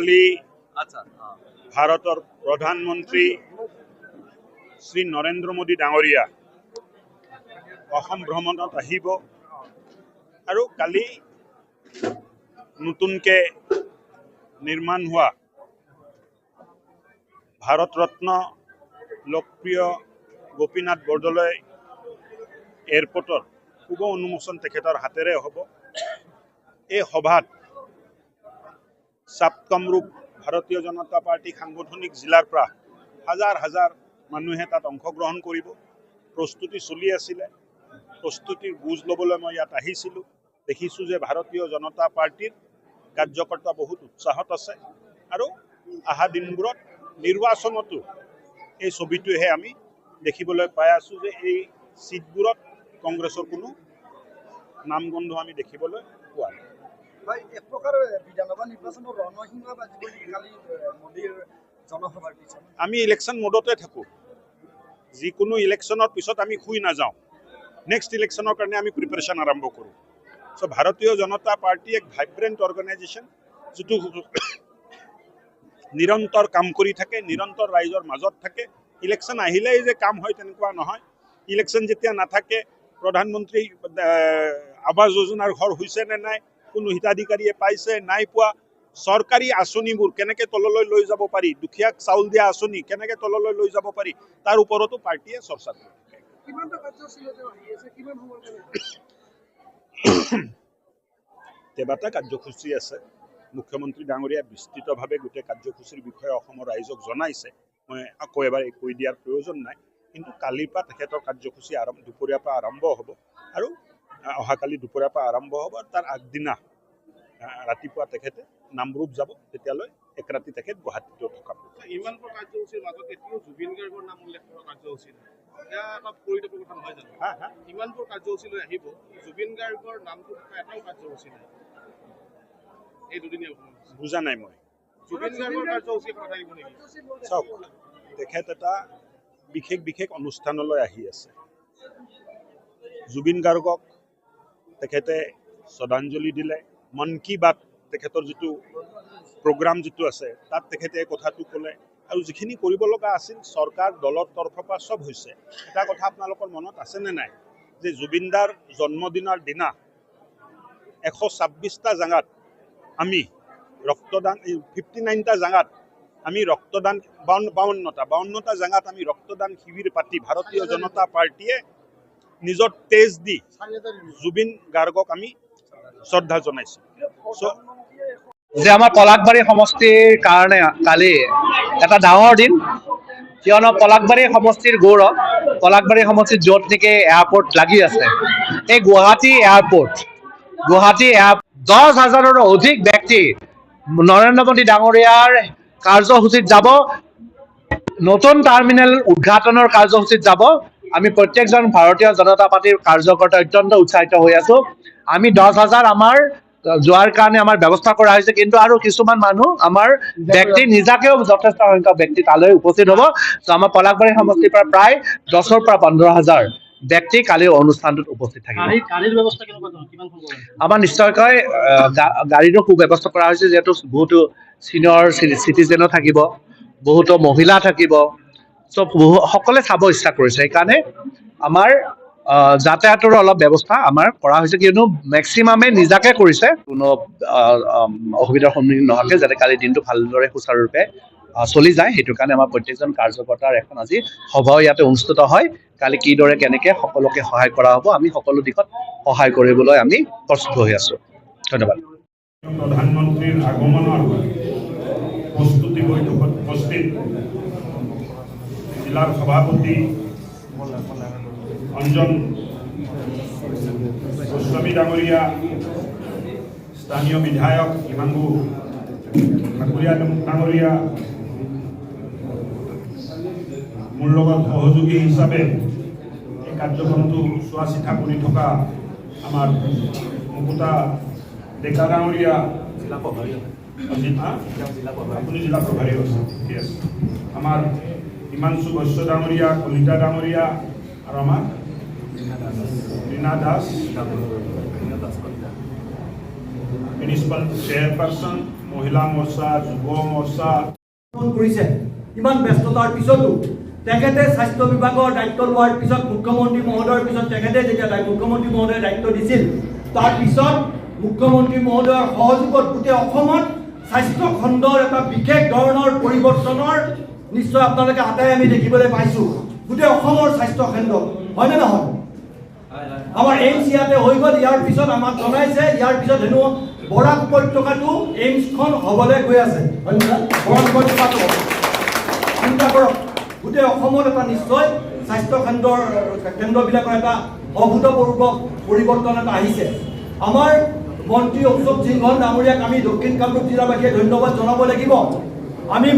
কালি ভাৰতৰ প্ৰধানমন্ত্ৰী শ্ৰী নৰেন্দ্ৰ মোদী ডাঙৰীয়া অসম ভ্ৰমণত আহিব আৰু কালি নতুনকৈ নিৰ্মাণ হোৱা ভাৰত ৰত্ন লোকপ্ৰিয় গোপীনাথ বৰদলৈ এয়াৰপোৰ্টৰ শুভ অনুমোচন তেখেতৰ হাতেৰে হ'ব। এই সভাত চাপ কামৰূপ ভাৰতীয় জনতা পাৰ্টি সাংগঠনিক জিলাৰ পৰা হাজাৰ হাজাৰ মানুহে তাত অংশগ্ৰহণ কৰিব। প্ৰস্তুতি চলি আছিলে, প্ৰস্তুতিৰ বুজ ল'বলৈ মই ইয়াত আহিছিলোঁ। দেখিছোঁ যে ভাৰতীয় জনতা পাৰ্টিৰ কাৰ্যকৰ্তা বহুত উৎসাহত আছে আৰু অহা দিনবোৰত নিৰ্বাচনতো এই ছবিটোহে আমি দেখিবলৈ পাই আছোঁ যে এই সিটবোৰত কংগ্ৰেছৰ কোনো নামগন্ধ আমি দেখিবলৈ পোৱা নাই। এক প্ৰকাৰ বিধানসভা নিৰ্বাচনৰ ৰণসীমা বাজিব কালি মোদীৰ জনসভাৰ পিছত। আমি ইলেকশ্যন মোডতে থাকোঁ। যিকোনো ইলেকশ্যনৰ পিছত আমি শুই নাযাওঁ। নেক্সট ইলেকশ্যনৰ কাৰণে আমি প্ৰিপাৰেশ্যন আৰম্ভ কৰোঁ। চ' ভাৰতীয় জনতা পাৰ্টি এক ভাইব্ৰেণ্ট অৰ্গেনাইজেশ্যন, যিটো নিৰন্তৰ কাম কৰি থাকে, নিৰন্তৰ ৰাইজৰ মাজত থাকে। ইলেকশ্যন আহিলেই যে কাম হয় তেনেকুৱা নহয়। ইলেকশ্যন যেতিয়া নাথাকে, প্ৰধানমন্ত্ৰী আৱাস যোজনাৰ ঘৰ হৈছে নে নাই, কোনো হিতাধিকাৰীয়ে পাইছে নাই পোৱা, চৰকাৰী আঁচনিবোৰ কেনেকৈ তললৈ লৈ যাব পাৰি, দুখীয়াক চাউল দিয়া আঁচনি কেনেকৈ তললৈ লৈ যাব পাৰি, তাৰ ওপৰতো পাৰ্টীয়ে চৰ্চা কৰে। কেইবাটা কাৰ্যসূচী আছে। মুখ্যমন্ত্ৰী ডাঙৰীয়াই বিস্তৃতভাৱে গোটেই কাৰ্যসূচীৰ বিষয়ে অসমৰ ৰাইজক জনাইছে। মই আকৌ এবাৰ কৈ দিয়াৰ প্ৰয়োজন নাই। কিন্তু কালিৰ পৰা তেখেতৰ কাৰ্যসূচী দুপৰীয়াৰ পৰা আৰম্ভ হ'ব আৰু অহাকালি দুপৰীয়াৰ পৰা আৰম্ভ হ'ব আৰু তাৰ আগদিনা ৰাতিপুৱা তেখেতে নামৰূপ যাব। তেতিয়ালৈ এক ৰাতি তেখেত গুৱাহাটীতো থকাব। ইমানবোৰ কাৰ্যসূচীৰ মাজত এতিয়াও জুবিন গাৰ্গৰ নাম উল্লেখ কৰা কাৰ্যসূচী নাই। এয়া এটা পৰিতাপৰ কথা নহয় জানো? ইমানবোৰ কাৰ্যসূচীলৈ আহিব, জুবিন গাৰ্গৰ নামটো এটাও কাৰ্যসূচী নাই। এই দুদিনীয়া বুজা নাই মই। জুবিন গাৰ্গৰ কাৰ্যসূচী কথা থাকিব নেকি? চাওক, তেখেত এটা বিশেষ বিশেষ অনুষ্ঠানলৈ আহি আছে। জুবিন গাৰ্গক তেখেতে শ্ৰদ্ধাঞ্জলি দিলে। মন কী বাত তেখেতৰ যিটো প্ৰগ্ৰাম যিটো আছে তাত তেখেতে এই কথাটো ক'লে আৰু যিখিনি কৰিব লগা আছিল চৰকাৰ দলৰ তৰফৰ পৰা চব হৈছে। এটা কথা আপোনালোকৰ মনত আছেনে নাই যে জুবিনদাৰ জন্মদিনৰ দিনা 126টা জাগাত আমি ৰক্তদান, 59টা জাগাত আমি ৰক্তদান, 52টা জাগাত আমি ৰক্তদান শিবিৰ পাতি ভাৰতীয় জনতা পাৰ্টীয়ে নিজৰ তেজ দি জুবিন গাৰ্গক আমি শ্ৰদ্ধা জনাইছোঁ। যে আমাৰ পলাশবাৰী সমষ্টিৰ কাৰণে কালি এটা ডাঙৰ দিন, কিয়নো পলাশবাৰী সমষ্টিৰ গৌৰৱ, পলাশবাৰী সমষ্টিত য'ত নেকি এয়াৰপৰ্ট লাগি আছে, এই গুৱাহাটী এয়াৰপৰ্ট 10,000-ৰো অধিক ব্যক্তি নৰেন্দ্ৰ মোদী ডাঙৰীয়াৰ কাৰ্যসূচীত যাব, নতুন টাৰ্মিনেল উদ্ঘাটনৰ কাৰ্যসূচীত যাব। আমি প্ৰত্যেকজন ভাৰতীয় জনতা পাৰ্টীৰ কাৰ্যকৰ্তা অত্যন্ত উৎসাহিত হৈ আছো। আমি 10,000 আমাৰ যোৱাৰ কাৰণে আমাৰ ব্যৱস্থা কৰা হৈছে, কিন্তু আৰু কিছুমান মানুহ আমাৰ ব্যক্তি নিজাকেও যথেষ্ট সংখ্যক ব্যক্তি তালৈ উপস্থিত হ'ব। ত' আমাৰ পলাশবাৰী সমষ্টিৰ পৰা প্ৰায় 10,000 পৰা 15,000 ব্যক্তি কালিৰ অনুষ্ঠানটোত উপস্থিত থাকিব। আমাৰ নিশ্চয়কৈ গাড়ীৰো সুব্যৱস্থা কৰা হৈছে, যিহেতু বহুতো চিনিয়ৰ চিটিজেনো থাকিব, বহুতো মহিলা থাকিব, চব সকলোৱে চাব ইচ্ছা কৰিছে। সেইকাৰণে আমাৰ যাতায়াতৰো অলপ ব্যৱস্থা আমাৰ কৰা হৈছে, কিয়নো মেক্সিমামে নিজাকে কৰিছে, কোনো অসুবিধাৰ সন্মুখীন নোহোৱাকৈ যাতে কালি দিনটো ভালদৰে সুচাৰুৰূপে চলি যায়। সেইটো কাৰণে আমাৰ প্ৰত্যেকজন কাৰ্যকৰ্তাৰ এখন আজি সভাও ইয়াতে অনুষ্ঠিত হয়। কালি কিদৰে কেনেকৈ সকলোকে সহায় কৰা হ'ব, আমি সকলো দিশত সহায় কৰিবলৈ আমি প্ৰস্তুত হৈ আছোঁ। ধন্যবাদ। প্ৰধানমন্ত্ৰীৰ আগমনৰ প্ৰস্তুতি বৈঠকত উপস্থিত জিলাৰ সভাপতি অঞ্জন গোস্বামী ডাঙৰীয়া, স্থানীয় বিধায়ক হিমাংশু ঠাকুৰীয়া ডাঙৰীয়া, মোৰ লগত সহযোগী হিচাপে এই কাৰ্যক্ৰমটো চোৱা চিতা কৰি থকা আমাৰ মুকুতা ডেকা ডাঙৰীয়া, আপুনি জিলা প্ৰভাৰী হৈছে, ঠিক আছে, আমাৰ হিমাংশু বৈশ্য ডাঙৰীয়া, কলিতা ডাঙৰীয়া আৰু আমাৰ ৰীনা দাস, মিউনিচিপাল চেয়াৰপাৰ্চন মহিলা মৰ্চা, যুৱ মৰ্চা কৰিছে। ইমান ব্যস্ততাৰ পিছতো তেখেতে স্বাস্থ্য বিভাগৰ দায়িত্ব লোৱাৰ পিছত মুখ্যমন্ত্ৰী মহোদয়ৰ পিছত তেখেতে যেতিয়া মুখ্যমন্ত্ৰী মহোদয়ে দায়িত্ব দিছিল, তাৰ পিছত মুখ্যমন্ত্ৰী মহোদয়ৰ সহযোগত গোটেই অসমত স্বাস্থ্য খণ্ডৰ এটা বিশেষ ধৰণৰ পৰিৱৰ্তনৰ নিশ্চয় আপোনালোকে আটাই আমি দেখিবলৈ পাইছোঁ গোটেই অসমৰ স্বাস্থ্য কেন্দ্ৰ, হয়নে নহয়? আমাৰ এইমছ ইয়াতে হৈ গ'ল। ইয়াৰ পিছত আমাক জনাইছে ইয়াৰ পিছত হেনো বৰাক উপত্যকাটো এইমছখন হ'বলৈ গৈ আছে, হয় নহয়? বৰাক উপত্যকাটো চিন্তা কৰক, গোটেই অসমত এটা নিশ্চয় স্বাস্থ্য কেন্দ্ৰবিলাকৰ এটা অভূতপূৰ্ব পৰিৱৰ্তন এটা আহিছে। আমাৰ মন্ত্ৰী অশোক সিংহল ডাঙৰীয়াক আমি দক্ষিণ কামৰূপ জিলাবাসীয়ে ধন্যবাদ জনাব লাগিব। আমি